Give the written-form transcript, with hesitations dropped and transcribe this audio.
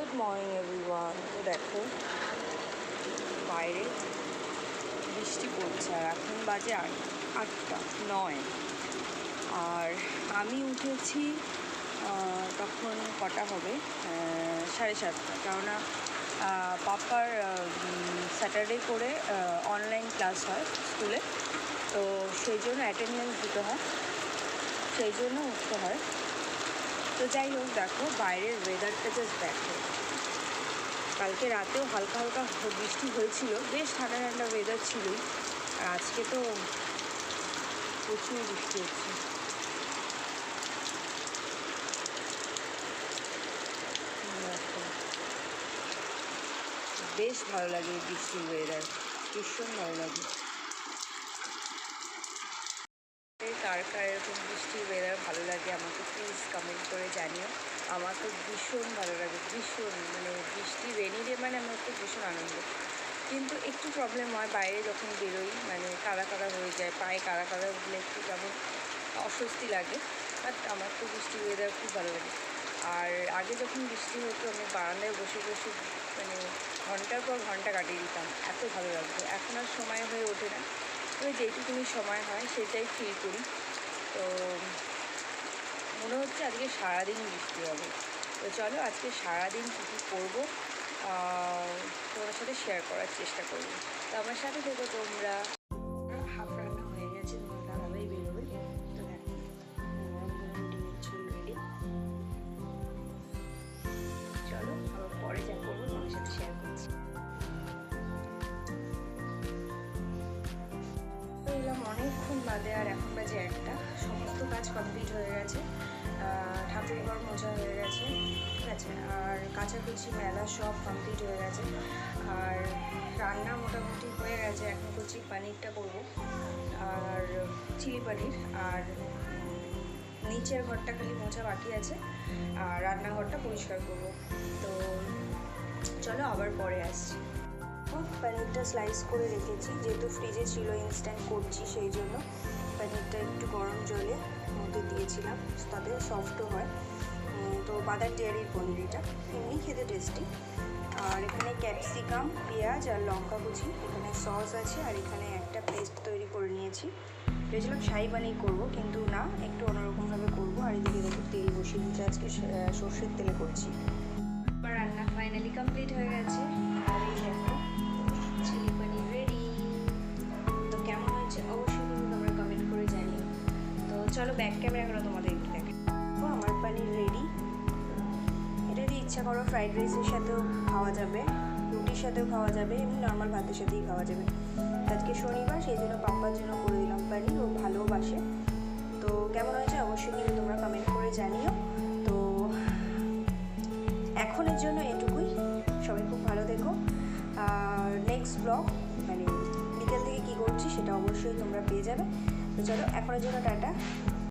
Good morning everyone. তো দেখো বাইরে বৃষ্টি পড়ছে আর এখন বাজে 8:09 আর আমি উঠেছি তখন কটা হবে 7:30, কেননা পাপার স্যাটারডে করে অনলাইন ক্লাস হয় স্কুলে, তো সেই জন্য অ্যাটেন্ডেন্স দিতে হয়, সেই জন্য উঠতে হয়। তো যাই হোক, দেখো বাইরের ওয়েদারটা জাস্ট দেখো। কালকে রাতেও হালকা হালকা বৃষ্টি হয়েছিল, বেশ ঠান্ডা ঠান্ডা ওয়েদার ছিলই, আর আজকে তো প্রচুর বৃষ্টি হচ্ছে। বেশ ভালো লাগে বৃষ্টির ওয়েদার, ভীষণ ভালো লাগে। কার কার এরকম বৃষ্টির ওয়েদার ভালো লাগে আমাকে প্লিজ কমেন্ট করে জানিও। আমার তো ভীষণ ভালো লাগে, ভীষণ, মানে বৃষ্টি রেনি ডে মানে আমার তো ভীষণ আনন্দ। কিন্তু একটু প্রবলেম হয় বাইরে যখন বেরোই, মানে কাদা কাদা হয়ে যায়, পায়ে কাদা কাদা উঠলে একটু কেমন অস্বস্তি লাগে, বাট আমার তো বৃষ্টির ওয়েদার খুব ভালো লাগে। আর আগে যখন বৃষ্টি হতো আমি বারান্দায় বসে বসে মানে ঘন্টার পর ঘন্টা কাটিয়ে দিতাম, এত ভালো লাগতো। এখন আর সময় হয়ে ওঠে না, তবে যেটুকুনি সময় হয় সেটাই ফিল করি। তো মনে হচ্ছে আজকে সারাদিন বৃষ্টি হবে। তো চলো আজকে সারাদিন কী কী করবো তোমার সাথে শেয়ার করার চেষ্টা করবো। তো আমার সাথে দেখো তোমরা। হাফ রান্না হয়ে গেছে, তোমার দাদাভাই বেরোবে। তো দেখো গরম গরম ডিমের ঝোল রেডি। চলো আবার পরে যা করবো তোমার সাথে শেয়ার করছি। তো এলাম অনেকক্ষণ বাদে, আর এখন বাজে 1টা। সমস্ত কাজ কমপ্লিট হয়ে গেছে, ঠাকুর ঘর মোছা হয়ে গেছে, ঠিক আছে, আর কাচাকুচি মেলা সব কমপ্লিট হয়ে গেছে, আর রান্না মোটামুটি হয়ে গেছে। এখন করছি পনিরটা করবো, আর চিলি পনির, আর নিচের ঘরটা খালি মোছা বাকি আছে, আর রান্নাঘরটা পরিষ্কার করবো। তো চলো আবার পরে আসছি। পনিরটা স্লাইস করে রেখেছি, যেহেতু ফ্রিজে ছিল, ইনস্ট্যান্ট করছি, সেই জন্য পনিরটা একটু গরম জলে মধ্যে দিয়েছিলাম, তাতে সফটও হয়। তো মাদার ডেয়ারির পনির, এটা এমনি খেতে টেস্টি। আর এখানে ক্যাপসিকাম, পেঁয়াজ আর লঙ্কা কুচি, এখানে সস আছে, আর এখানে একটা পেস্ট তৈরি করে নিয়েছি। ভেবেছিলাম শাহী পনির করবো, কিন্তু না, একটু অন্যরকমভাবে করবো। আর এদিকে দেখো তেল বসিয়ে দিয়েছি, আজকে সর্ষের তেলে করছি। রান্না ফাইনালি কমপ্লিট হয়ে গেছে, আর এই দেখো চিলি পনির রেডি। তো কেমন হয়েছে অবশ্যই কিন্তু তোমরা কমেন্ট করে জানিও। তো চলো ব্যাক ক্যামেরা করে তোমাদের দেখো। আমার পনির রেডি। এটা দিয়ে ইচ্ছা করো ফ্রাইড রাইসের সাথেও খাওয়া যাবে, রুটির সাথেও খাওয়া যাবে, এমনি নর্মাল ভাতের সাথেই খাওয়া যাবে। আজকে শনিবার, সেই জন্য পাপ্পার জন্য করে দিলাম পনির, ও ভালোবাসে। তো কেমন হয়েছে অবশ্যই কিন্তু তোমরা কমেন্ট করে জানিও। তো এখনের জন্য এটুকুই, সবাই খুব ভালো থেকো। আর নেক্সট ব্লগ মানে বিকেল থেকে কী করছি সেটা অবশ্যই তোমরা পেয়ে যাবে। তো চলো এখনের জন্য টাটা।